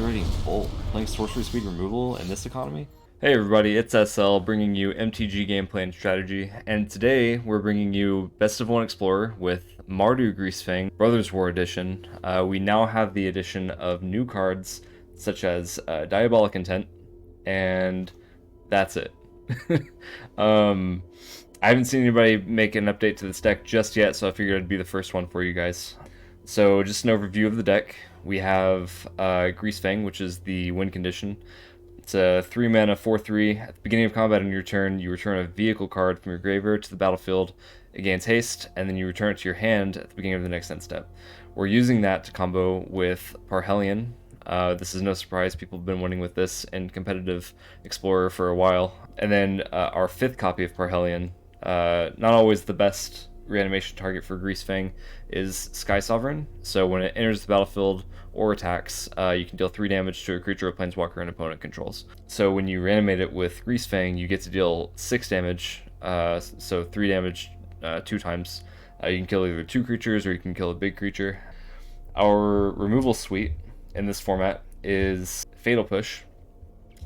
already in bulk. Playing sorcery speed removal in this economy? Hey everybody, it's SL bringing you MTG gameplay and strategy, and today we're bringing you Best of One Explorer with Mardu Greasefang Brothers War Edition. We now have the addition of new cards such as Diabolic Intent, and that's it. I haven't seen anybody make an update to this deck just yet, so I figured I'd be the first one for you guys. So just an overview of the deck. We have Greasefang, which is the win condition. It's a 3 mana 4/3. At the beginning of combat on your turn, you return a vehicle card from your graveyard to the battlefield. It gains haste, and then you return it to your hand at the beginning of the next end step. We're using that to combo with Parhelion. This is no surprise, people have been winning with this in competitive Explorer for a while. And then our 5th copy of Parhelion, not always the best reanimation target for Greasefang, is Sky Sovereign. So when it enters the battlefield or attacks, you can deal 3 damage to a creature or planeswalker an opponent controls. So when you reanimate it with Greasefang, you get to deal 6 damage, so 3 damage 2 times. You can kill either 2 creatures or you can kill a big creature. Our removal suite in this format is Fatal Push.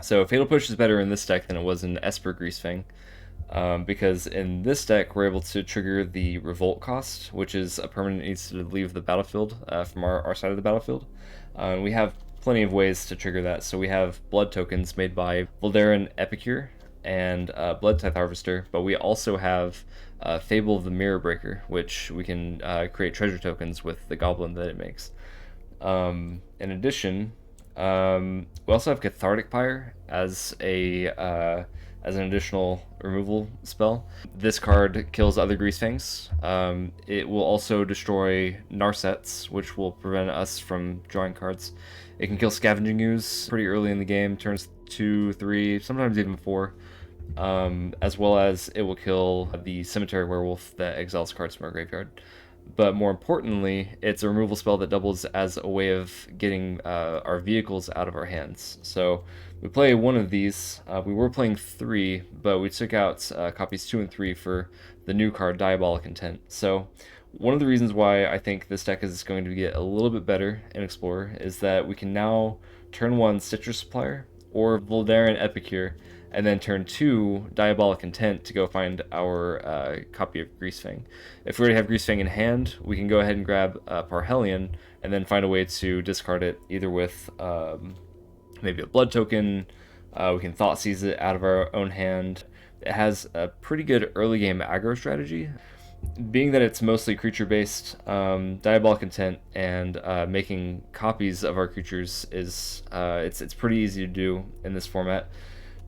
So Fatal Push is better in this deck than it was in Esper Greasefang. Because in this deck, we're able to trigger the Revolt cost, which is a permanent that needs to leave the battlefield from our side of the battlefield. We have plenty of ways to trigger that. So we have blood tokens made by Voldaren Epicure and Blood Tithe Harvester, but we also have Fable of the Mirror Breaker, which we can create treasure tokens with the goblin that it makes. In addition, we also have Cathartic Pyre as an additional removal spell. This card kills other Greasefangs. It will also destroy Narsets, which will prevent us from drawing cards. It can kill Scavenging Ooze pretty early in the game, turns 2, 3, sometimes even 4. As well as it will kill the Cemetery Werewolf that exiles cards from our graveyard. But more importantly, it's a removal spell that doubles as a way of getting our vehicles out of our hands. So we play one of these. We were playing 3, but we took out copies 2 and 3 for the new card, Diabolic Intent. So one of the reasons why I think this deck is going to get a little bit better in Explorer is that we can now turn 1 Citrus Supplier or Voldaren Epicure, and then turn 2 Diabolic Intent to go find our copy of Greasefang. If we already have Greasefang in hand, we can go ahead and grab Parhelion and then find a way to discard it, either with maybe a blood token. We can Thought Seize it out of our own hand. It has a pretty good early game aggro strategy. Being that it's mostly creature based, Diabolic Intent and making copies of our creatures is it's pretty easy to do in this format.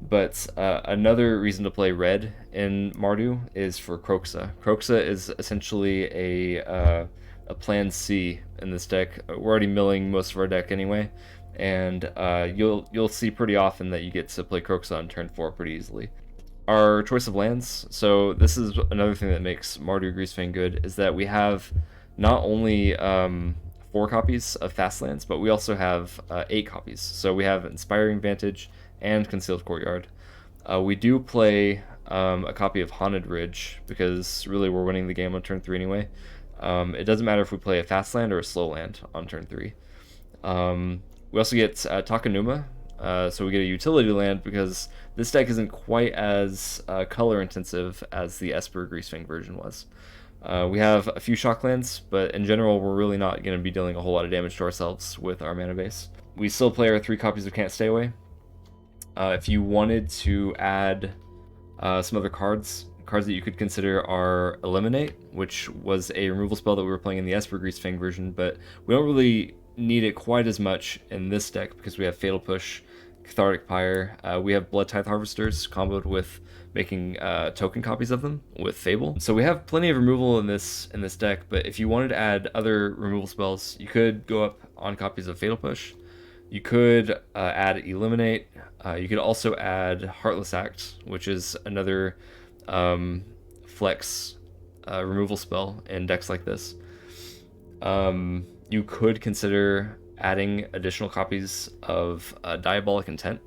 But another reason to play red in Mardu is for Kroxa. Kroxa is essentially a plan C in this deck. We're already milling most of our deck anyway, and you'll see pretty often that you get to play Kroxa on turn 4 pretty easily. Our choice of lands, so this is another thing that makes Mardu Greasefang good, is that we have not only 4 copies of fast lands, but we also have 8 copies. So we have Inspiring Vantage and Concealed Courtyard. We do play a copy of Haunted Ridge because really we're winning the game on turn 3 anyway. It doesn't matter if we play a fast land or a slow land on turn 3. We also get Takenuma, so we get a utility land because this deck isn't quite as color intensive as the Esper Greasefang version was. We have a few shock lands, but in general we're really not going to be dealing a whole lot of damage to ourselves with our mana base. We still play our 3 copies of Can't Stay Away. If you wanted to add some other cards that you could consider are Eliminate, which was a removal spell that we were playing in the Esper Greasefang version, but we don't really need it quite as much in this deck because we have Fatal Push, Cathartic Pyre, we have Blood Tithe Harvesters comboed with making token copies of them with Fable. So we have plenty of removal in this deck, but if you wanted to add other removal spells, you could go up on copies of Fatal Push. You could add Eliminate. You could also add Heartless Act, which is another flex removal spell in decks like this. You could consider adding additional copies of Diabolic Intent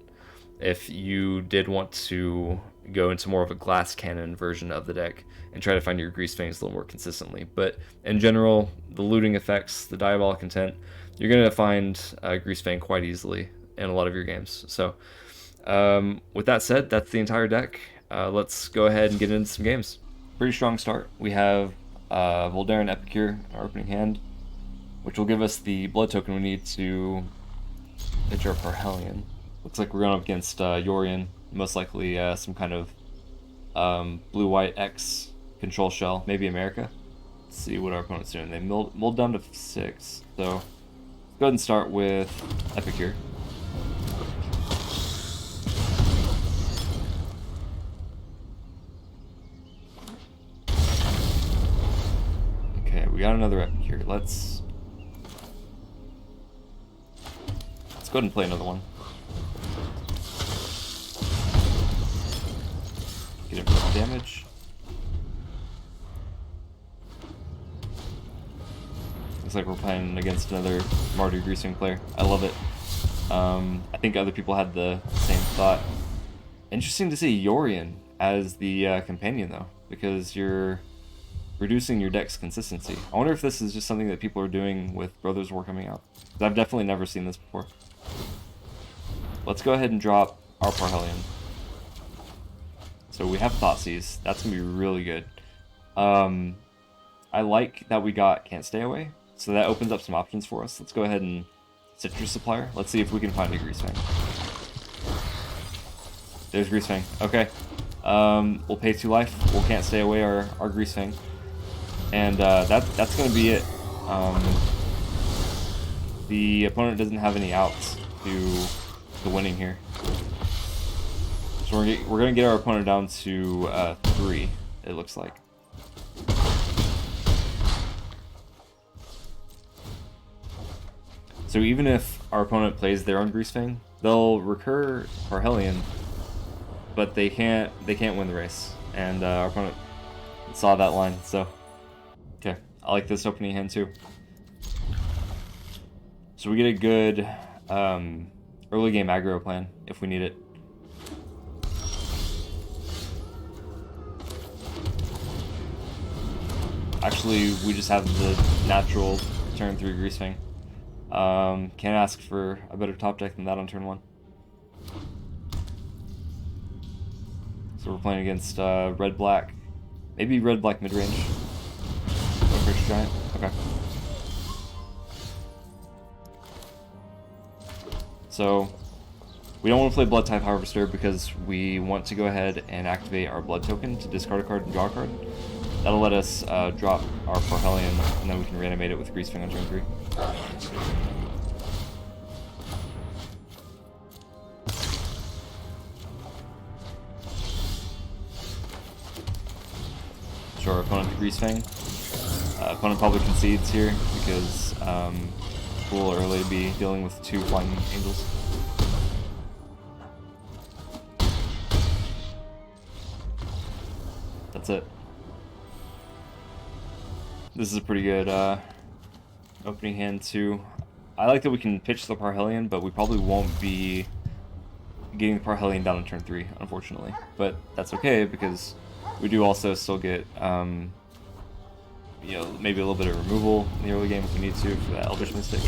if you did want to go into more of a glass cannon version of the deck and try to find your Greasefangs a little more consistently. But in general, the looting effects, the diabolic intent, you're going to find Greasefang quite easily in a lot of your games. So with that said, that's the entire deck. Let's go ahead and get into some games. Pretty strong start. We have Voldaren Epicure in our opening hand, which will give us the blood token we need to pitch our Parhelion. Looks like we're going up against Yorion, most likely some kind of blue-white X control shell, maybe America. Let's see what our opponent's doing. They mulled down to 6, so let's go ahead and start with Epicure. Okay, we got another Epicure. Let's go ahead and play another one. Get him for damage. Looks like we're playing against another Mardu Greasefang player. I love it. I think other people had the same thought. Interesting to see Yorion as the companion though, because you're reducing your deck's consistency. I wonder if this is just something that people are doing with Brothers War coming out. I've definitely never seen this before. Let's go ahead and drop our Parhelion. So we have Thoughtseize. That's going to be really good. I like that we got Can't Stay Away, so that opens up some options for us. Let's go ahead and Citrus Supplier. Let's see if we can find a Greasefang. There's Greasefang. Okay. We'll pay 2 life. We'll Can't Stay Away our Greasefang. And that's going to be it. The opponent doesn't have any outs to the winning here. So we're going to get our opponent down to 3, it looks like. So even if our opponent plays their own Greasefang, they'll recur Parhelion, but they can't win the race. And our opponent saw that line, so okay. I like this opening hand too. So we get a good early game aggro plan if we need it. Actually, we just have the natural turn 3 Greasefang. Can't ask for a better top deck than that on turn 1. So we're playing against red-black, maybe red-black midrange. First giant. Okay. So we don't want to play Blood type Harvester because we want to go ahead and activate our blood token to discard a card and draw a card. That'll let us drop our Parhelion, and then we can reanimate it with Greasefang on turn 3. Show our opponent the Greasefang. Opponent probably concedes here because we'll early be dealing with 2 flying angels. That's it. This is a pretty good opening hand too. I like that we can pitch the Parhelion, but we probably won't be getting the Parhelion down on turn 3, unfortunately. But that's okay because we do also still get you know, maybe a little bit of removal in the early game if we need to for that Eldritch Mystic.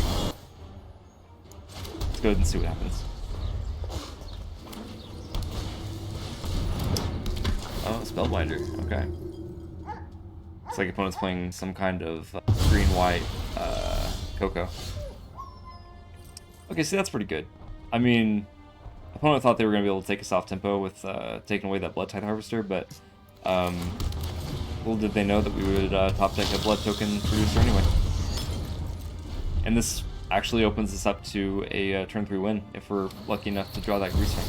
Let's go ahead and see what happens. Oh, Spellbinder. Okay. Looks like opponent's playing some kind of green-white Coco. Okay, see, that's pretty good. I mean, opponent thought they were going to be able to take us off tempo with taking away that Blood Tide Harvester, but little did they know that we would top deck a blood token producer anyway. And this actually opens us up to a turn 3 win if we're lucky enough to draw that Greasefang.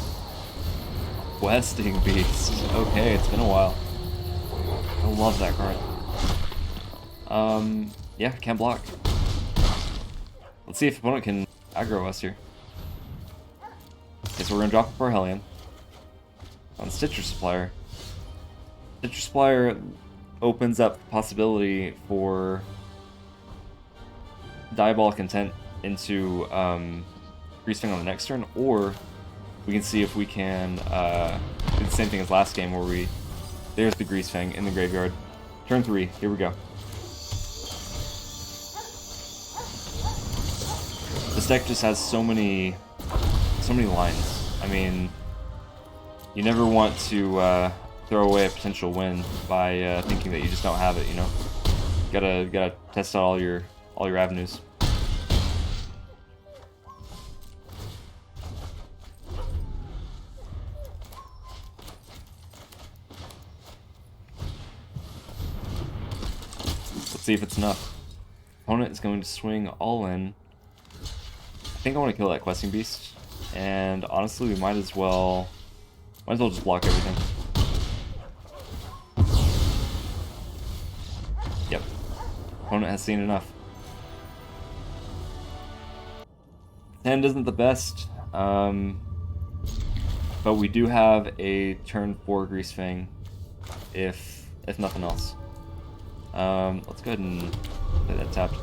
Questing Beast. Okay, it's been a while. I love that card. Yeah, can't block. Let's see if opponent can aggro us here. Okay, so we're gonna drop a Parhelion on Stitcher Supplier. Stitcher Supplier opens up the possibility for Diabolic Intent into Greasefang on the next turn, or we can see if we can do the same thing as last game where there's the Greasefang in the graveyard. Turn 3, here we go. This deck just has so many lines. I mean, you never want to throw away a potential win by thinking that you just don't have it. You know, gotta test out all your avenues. Let's see if it's enough. Opponent is going to swing all in. I think I want to kill that questing beast, and honestly, we might as well just block everything. Yep. Opponent has seen enough. Hand isn't the best, but we do have a turn 4 Greasefang, if nothing else. Let's go ahead and play that tapped.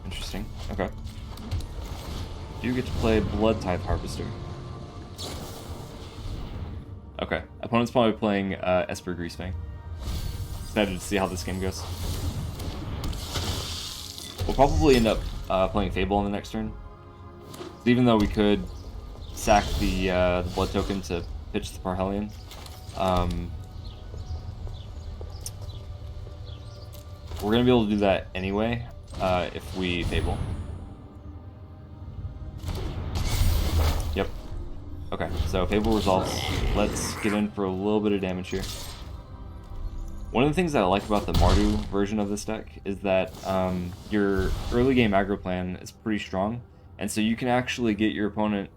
Interesting. Okay. You get to play Blood Tithe Harvester. Okay. Opponent's probably playing Esper Greasefang. Excited to see how this game goes. We'll probably end up playing Fable on the next turn. So even though we could sack the blood token to pitch the Parhelion, we're gonna be able to do that anyway if we Fable. Yep. Okay, so Fable resolves. Let's get in for a little bit of damage here. One of the things that I like about the Mardu version of this deck is that your early game aggro plan is pretty strong, and so you can actually get your opponent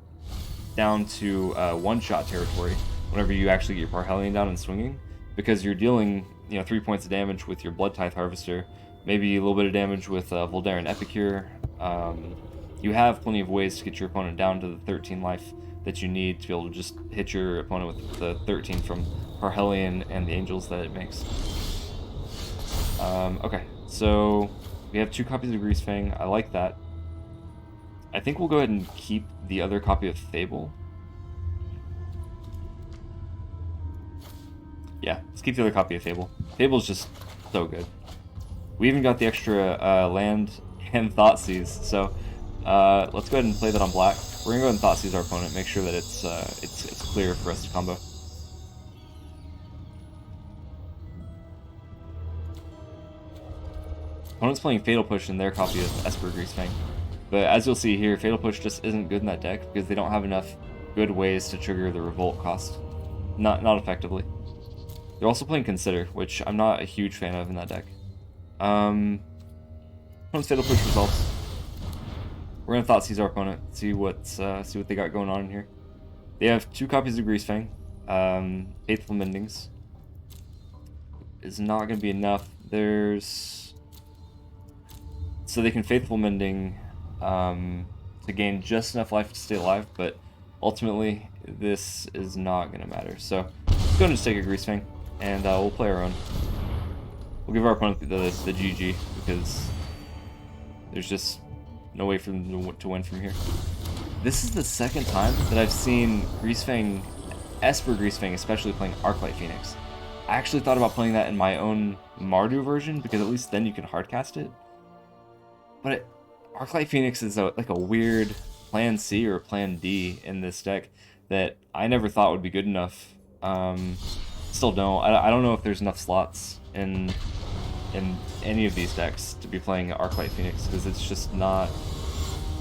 down to one-shot territory whenever you actually get your Parhelion down and swinging, because you're dealing 3 points of damage with your Blood Tithe Harvester, maybe a little bit of damage with Voldaren Epicure. You have plenty of ways to get your opponent down to the 13 life that you need to be able to just hit your opponent with the 13 from Parhelion and the angels that it makes. Okay, so we have 2 copies of Greasefang. I like that. I think we'll go ahead and keep the other copy of Fable. Yeah, let's keep the other copy of Fable. Fable's just so good. We even got the extra land and Thoughtseize, so let's go ahead and play that on black. We're gonna go ahead and Thoughtseize our opponent, make sure that it's clear for us to combo. Opponent's playing Fatal Push in their copy of Esper Greasefang. But as you'll see here, Fatal Push just isn't good in that deck because they don't have enough good ways to trigger the Revolt cost. Not effectively. They're also playing Consider, which I'm not a huge fan of in that deck. Opponent's Fatal Push resolves. We're gonna Thoughtseize our opponent, see what they got going on in here. They have 2 copies of Greasefang. Faithful Mendings is not gonna be enough. So they can Faithful Mending to gain just enough life to stay alive, but ultimately this is not going to matter. So let's go ahead and just take a Greasefang, and we'll play our own. We'll give our opponent the GG, because there's just no way for them to win from here. This is the second time that I've seen Greasefang, Esper Greasefang especially, playing Arclight Phoenix. I actually thought about playing that in my own Mardu version, because at least then you can hardcast it. But Arclight Phoenix is like a weird plan C or plan D in this deck that I never thought would be good enough. Still don't. I don't know if there's enough slots in any of these decks to be playing Arclight Phoenix, because it's just not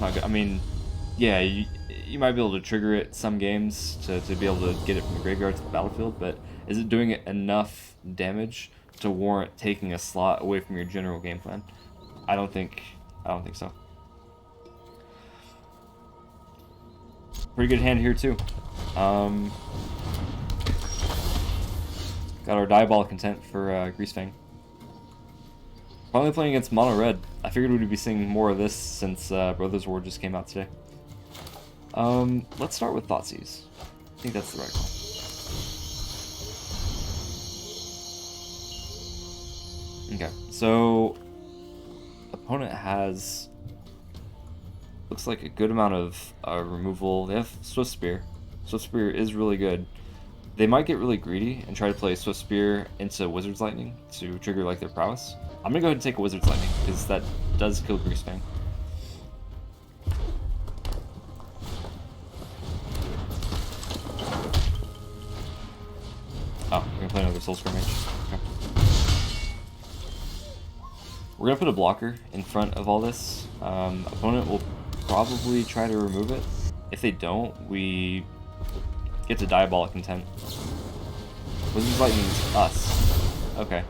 good. I mean, yeah, you might be able to trigger it some games to be able to get it from the graveyard to the battlefield, but is it doing it enough damage to warrant taking a slot away from your general game plan? I don't think so. Pretty good hand here too. Got our Diabolic Intent for Greasefang. Finally playing against Mono Red. I figured we'd be seeing more of this since Brothers War just came out today. Let's start with Thoughtseize. I think that's the right call. Okay, so opponent has, looks like a good amount of removal. They have Swift Spear. Swift Spear is really good. They might get really greedy and try to play Swift Spear into Wizard's Lightning to trigger like their prowess. I'm gonna go ahead and take a Wizard's Lightning because that does kill Greasefang. Oh, we're gonna play another Soul Skirmish. Okay. We're gonna put a blocker in front of all this. Opponent will probably try to remove it. If they don't, we get to Diabolic Intent. Wizard's Lightning is us. Okay.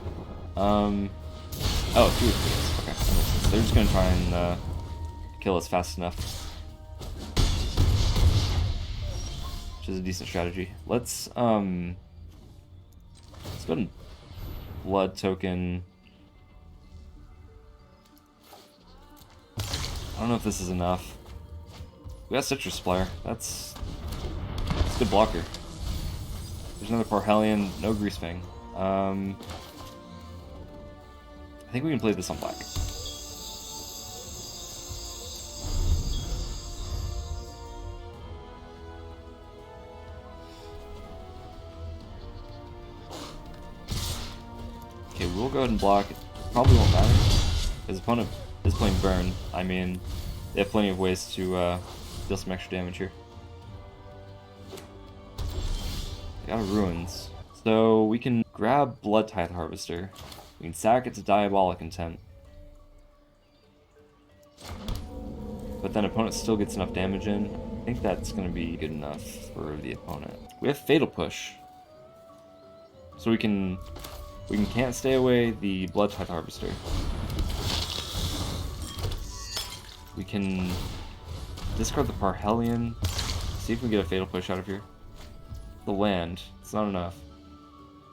Oh, 2 of 3. Okay. So they're just gonna try and kill us fast enough. Which is a decent strategy. Let's go ahead and blood token. I don't know if this is enough. We got Citrus Supplier. That's a good blocker. There's another Parhelion, no Greasefang. I think we can play this on black. Okay, we'll go ahead and block. It probably won't matter. His opponent is playing Burn. I mean, they have plenty of ways to deal some extra damage here. They got Ruins. So we can grab Blood Tithe Harvester. We can sack it to Diabolic Intent. But then opponent still gets enough damage in. I think that's going to be good enough for the opponent. We have Fatal Push. So we can can't stay away the Blood Tithe Harvester. We can discard the Parhelion. See if we get a Fatal Push out of here. The land. It's not enough.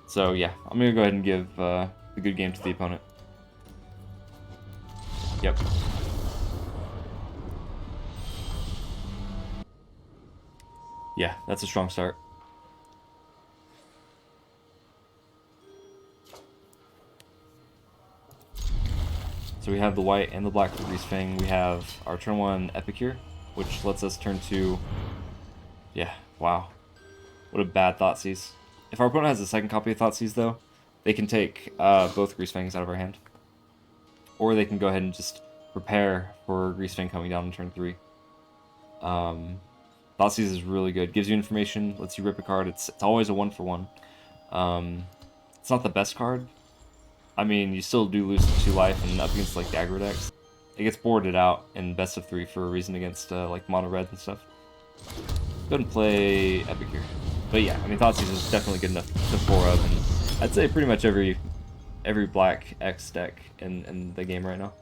So yeah, I'm going to go ahead and give the good game to the opponent. Yep. Yeah, that's a strong start. So we have the white and the black for Greasefang. We have our turn 1 Epicure, which lets us turn 2... Yeah, wow. What a bad Thoughtseize. If our opponent has a second copy of Thoughtseize, though, they can take both Greasefangs out of our hand. Or they can go ahead and just prepare for Greasefang coming down in turn 3. Thoughtseize is really good. Gives you information, lets you rip a card. It's always a 1-for-1. It's not the best card. I mean, you still do lose 2 life, and up against like the aggro decks, it gets boarded out in best of 3 for a reason against like mono red and stuff. Go ahead and play Epicure. But yeah, I mean, Thoughtseize is definitely good enough to 4 up, and I'd say pretty much every black X deck in the game right now.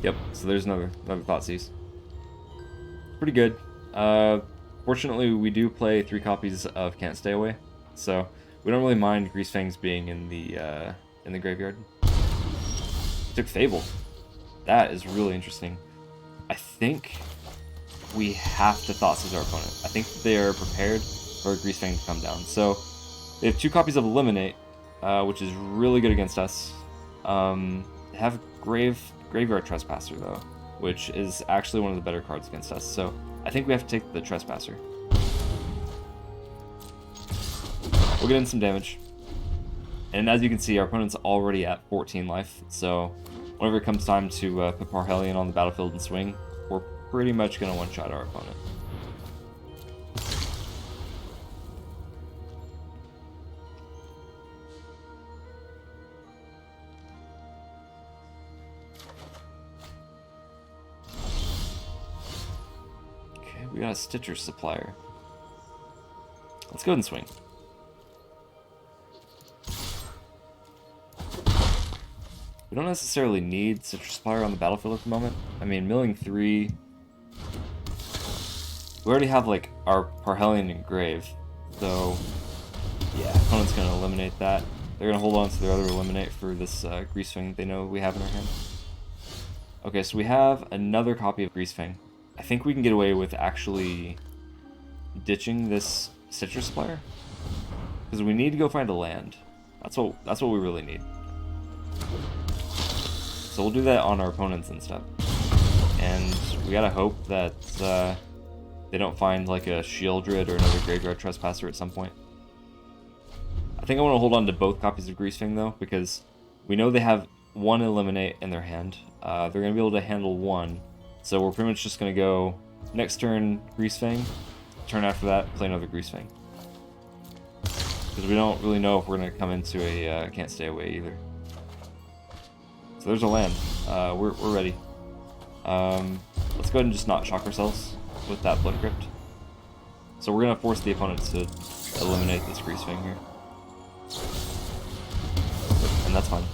Yep, so there's another Thoughtseize. Pretty good. Fortunately, we do play 3 copies of Can't Stay Away, so we don't really mind Greasefangs being in the graveyard. Took Fable. That is really interesting. I think we have to Thoughtseize our opponent. I think they are prepared for a Greasefang to come down. So they have 2 copies of Eliminate, which is really good against us. They have Graveyard Trespasser, though, which is actually one of the better cards against us. So I think we have to take the Trespasser. We'll get in some damage. And as you can see, our opponent's already at 14 life. So whenever it comes time to put Parhelion on the battlefield and swing, we're pretty much going to one-shot our opponent. We got a Stitcher Supplier. Let's go ahead and swing. We don't necessarily need Stitcher Supplier on the battlefield at the moment. I mean, milling 3... We already have, like, our Parhelion and Grave. So, yeah, opponent's going to eliminate that. They're going to hold on to their other Eliminate for this Greasefang they know we have in our hand. Okay, so we have another copy of Greasefang. I think we can get away with actually ditching this Citrus Supplier. because we need to go find a land. That's what we really need. So we'll do that on our opponents instead. And we gotta hope that they don't find like a Shieldred or another Graveyard Trespasser at some point. I think I want to hold on to both copies of Greasefang though, because we know they have one Eliminate in their hand. They're going to be able to handle one, so we're pretty much just going to go next turn Greasefang, turn after that play another Greasefang. Because we don't really know if we're going to come into a can't stay away either. So there's a land. We're ready. Let's go ahead and just not shock ourselves with that Blood Crypt. So we're going to force the opponent to eliminate this Greasefang here. And that's fine.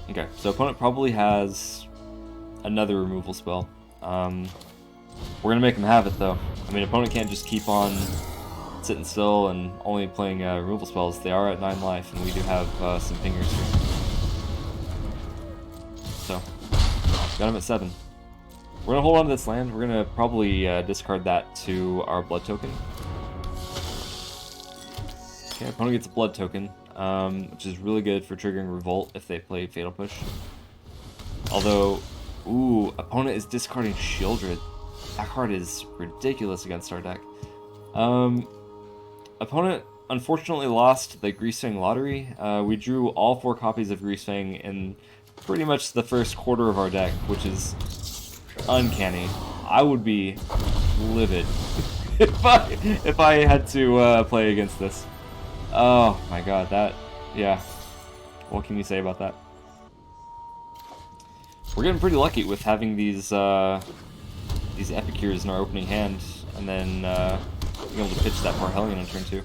Okay, so opponent probably has another removal spell. We're gonna make him have it though. I mean, opponent can't just keep on sitting still and only playing removal spells. They are at 9 life, and we do have some pingers here. So, got him at 7. We're gonna hold on to this land. We're gonna probably discard that to our blood token. Okay, opponent gets a blood token, which is really good for triggering Revolt if they play Fatal Push. Although, ooh, opponent is discarding Shieldred. That card is ridiculous against our deck. Opponent unfortunately lost the Greasefang lottery. We drew all 4 copies of Greasefang in pretty much the first quarter of our deck, which is uncanny. I would be livid if I had to play against this. Oh my god, that, yeah. What can you say about that? We're getting pretty lucky with having these Epicures in our opening hand, and then being able to pitch that Parhelion on turn 2.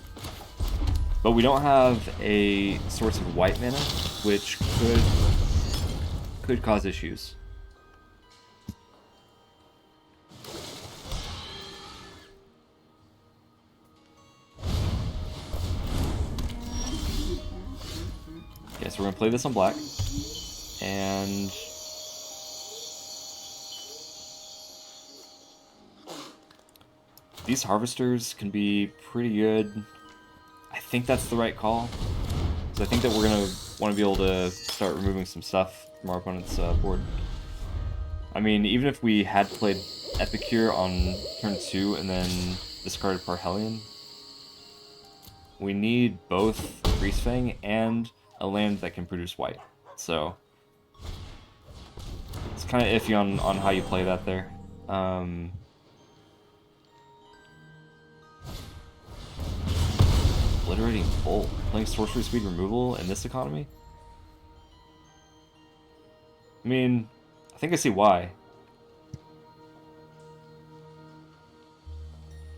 But we don't have a source of white mana, which could cause issues. Okay, so we're gonna play this on black, and these harvesters can be pretty good. I think that's the right call, so I think that we're gonna want to be able to start removing some stuff from our opponent's board. I mean, even if we had played Epicure on turn 2 and then discarded Parhelion, we need both Greasefang and a land that can produce white. So it's kind of iffy on how you play that there. Obliterating Bolt. Playing sorcery speed removal in this economy? I mean, I think I see why.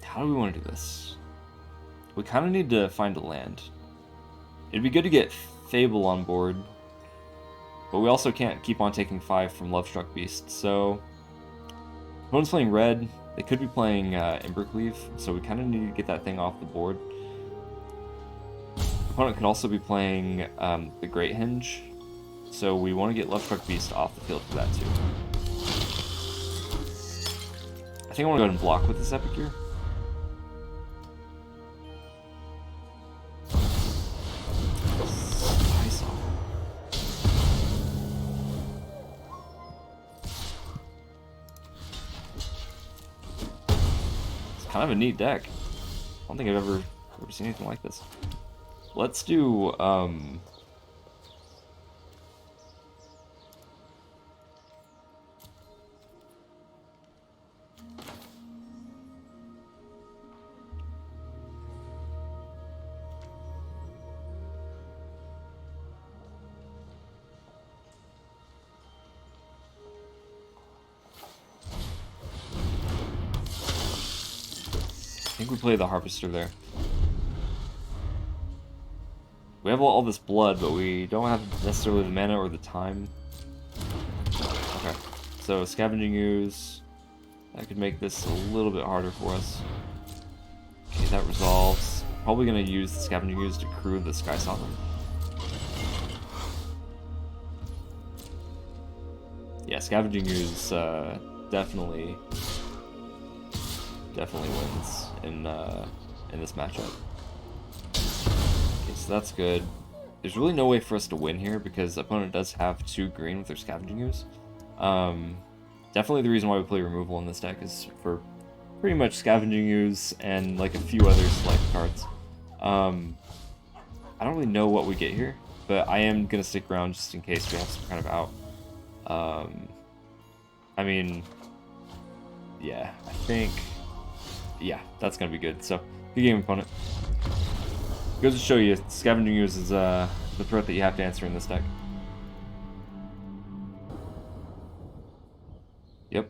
How do we want to do this? We kind of need to find a land. It'd be good to get Fable on board, but we also can't keep on taking 5 from Lovestruck Beast, so opponent's playing red. They could be playing Embercleave, so we kind of need to get that thing off the board. Opponent could also be playing the Great Hinge, so we want to get Lovestruck Beast off the field for that too. I think I want to go ahead and block with this Epicure. Kind of a neat deck. I don't think I've ever seen anything like this. Let's do I think we play the Harvester there. We have all this blood, but we don't have necessarily the mana or the time. Okay, so Scavenging Ooze. That could make this a little bit harder for us. Okay, that resolves. Probably going to use the Scavenging Ooze to crew the Sky Sovereign. Yeah, Scavenging Ooze definitely wins in this matchup. Okay, so that's good. There's really no way for us to win here because the opponent does have 2 green with their Scavenging Ooze. Definitely the reason why we play removal in this deck is for pretty much Scavenging Ooze and like a few other select cards. I don't really know what we get here, but I am gonna stick around just in case we have some kind of out. I mean, yeah, I think, yeah, that's gonna be good. So, good game, opponent. Goes to show you, Scavenging Ooze is the threat that you have to answer in this deck. Yep,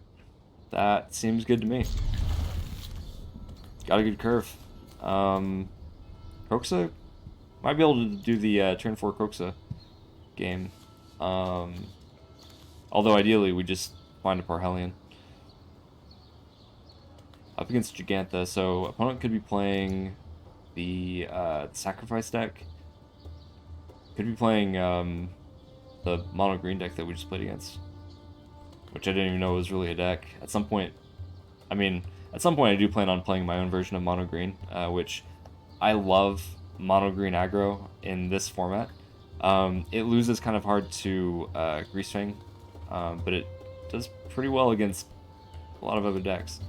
that seems good to me. Got a good curve. Kroxa might be able to do the turn 4 Kroxa game. Although ideally we just find a Parhelion. Up against Gigantha, so opponent could be playing the Sacrifice deck. Could be playing the mono green deck that we just played against, which I didn't even know was really a deck. At some point, I mean, at some point I do plan on playing my own version of mono green, which I love mono green aggro in this format. It loses kind of hard to Greasefang, but it does pretty well against a lot of other decks.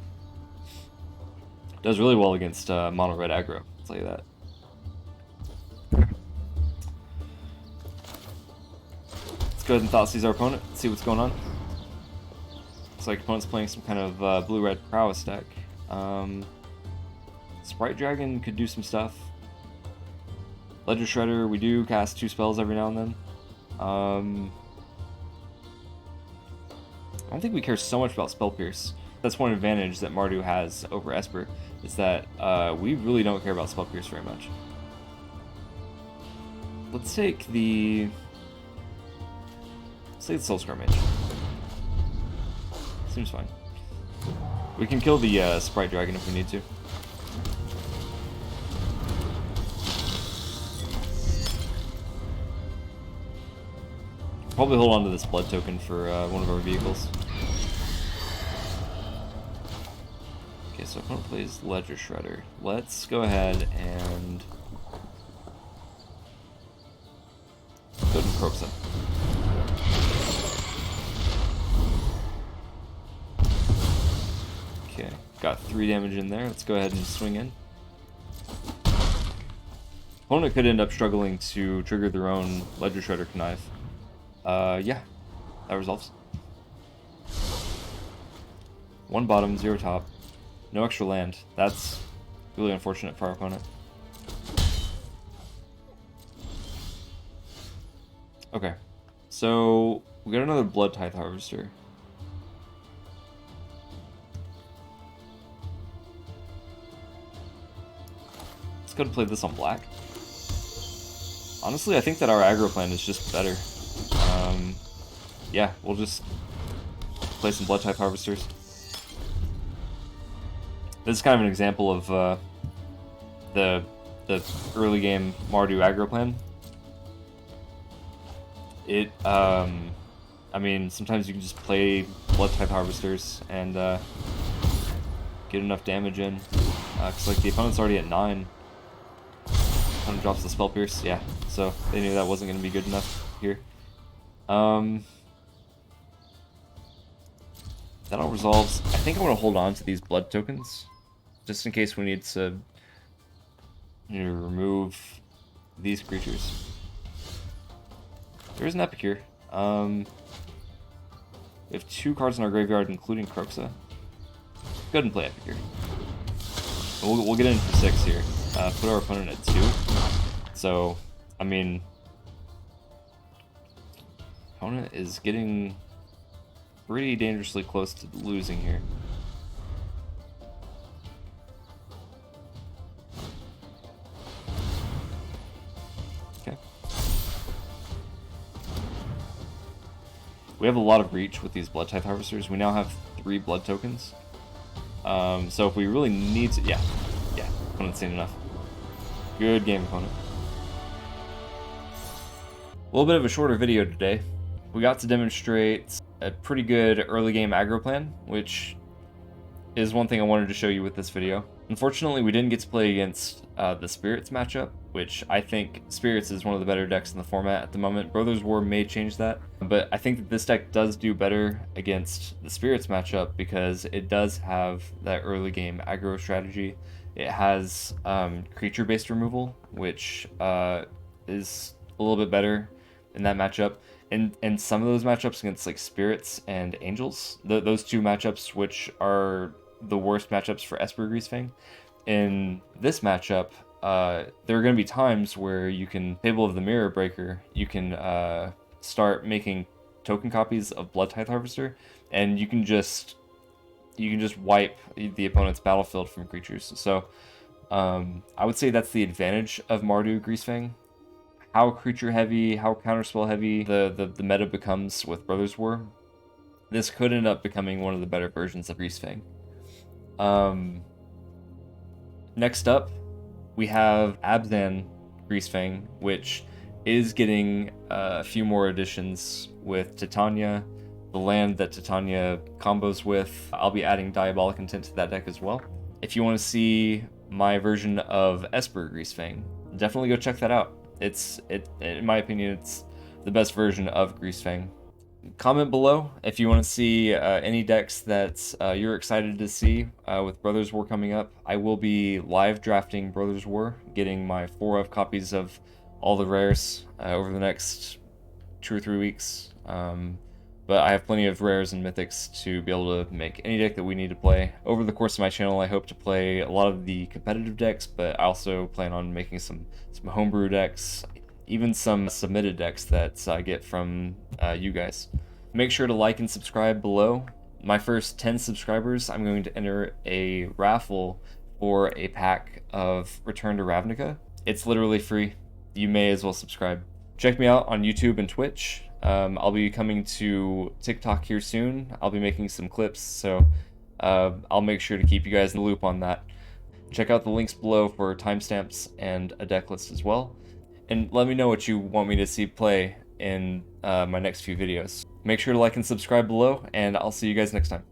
It does really well against mono red aggro, I'll tell you that. Let's go ahead and Thoughtseize our opponent, see what's going on. Looks like opponent's playing some kind of blue-red prowess deck. Sprite Dragon could do some stuff. Ledger Shredder, we do cast 2 spells every now and then. I don't think we care so much about Spell Pierce. That's one advantage that Mardu has over Esper, is that we really don't care about Spell Pierce very much. Let's take the Soulscar Mage. Seems fine. We can kill the Sprite Dragon if we need to. Probably hold on to this blood token for one of our vehicles. Okay, so opponent plays Ledger Shredder. Let's go ahead and go to Kroxa. Okay, got 3 damage in there. Let's go ahead and swing in. Opponent could end up struggling to trigger their own Ledger Shredder Connive. Yeah, that resolves. 1 bottom, 0 top. No extra land. That's really unfortunate for our opponent. Okay, so we got another Blood Tithe Harvester. Let's go to play this on black. Honestly, I think that our aggro plan is just better. Yeah, we'll just play some Blood Type Harvesters. This is kind of an example of the early game Mardu aggro plan. I mean, sometimes you can just play Blood Type Harvesters and get enough damage in. Because like the opponent's already at 9. Opponent drops the Spell Pierce, yeah. So they knew that wasn't going to be good enough here. That all resolves. I think I want to hold on to these blood tokens, just in case we need to remove these creatures. There is an Epicure. We have 2 cards in our graveyard, including Kroxa. Go ahead and play Epicure. We'll get in for 6 here. Put our opponent at 2. So, I mean, opponent is getting pretty dangerously close to losing here. Okay. We have a lot of reach with these Blood Tithe Harvesters. We now have 3 blood tokens. So if we really need to... Yeah, opponent's seen enough. Good game, opponent. A little bit of a shorter video today. We got to demonstrate a pretty good early game aggro plan, which is one thing I wanted to show you with this video. Unfortunately, we didn't get to play against the Spirits matchup, which I think Spirits is one of the better decks in the format at the moment. Brothers War may change that, but I think that this deck does do better against the Spirits matchup because it does have that early game aggro strategy. It has creature-based removal, which is a little bit better in that matchup. And some of those matchups against like Spirits and Angels, those two matchups which are the worst matchups for Esper Greasefang. In this matchup, there are going to be times where you can Table of the Mirror Breaker, you can start making token copies of Blood Tithe Harvester, and you can just wipe the opponent's battlefield from creatures. So I would say that's the advantage of Mardu Greasefang. How creature heavy, how counterspell heavy the meta becomes with Brothers War, this could end up becoming one of the better versions of Greasefang. Next up, we have Abzan Greasefang, which is getting a few more additions with Titania, the land that Titania combos with. I'll be adding Diabolic Intent to that deck as well. If you want to see my version of Esper Greasefang, definitely go check that out. In my opinion, it's the best version of Greasefang. Comment below if you want to see any decks that you're excited to see with Brothers War coming up. I will be live drafting Brothers War, getting my 4 copies of all the rares over the next 2 or 3 weeks. But I have plenty of rares and mythics to be able to make any deck that we need to play. Over the course of my channel, I hope to play a lot of the competitive decks, but I also plan on making some homebrew decks, even some submitted decks that I get from you guys. Make sure to like and subscribe below. My first 10 subscribers, I'm going to enter a raffle for a pack of Return to Ravnica. It's literally free. You may as well subscribe. Check me out on YouTube and Twitch. I'll be coming to TikTok here soon. I'll be making some clips, so I'll make sure to keep you guys in the loop on that. Check out the links below for timestamps and a deck list as well. And let me know what you want me to see play in my next few videos. Make sure to like and subscribe below, and I'll see you guys next time.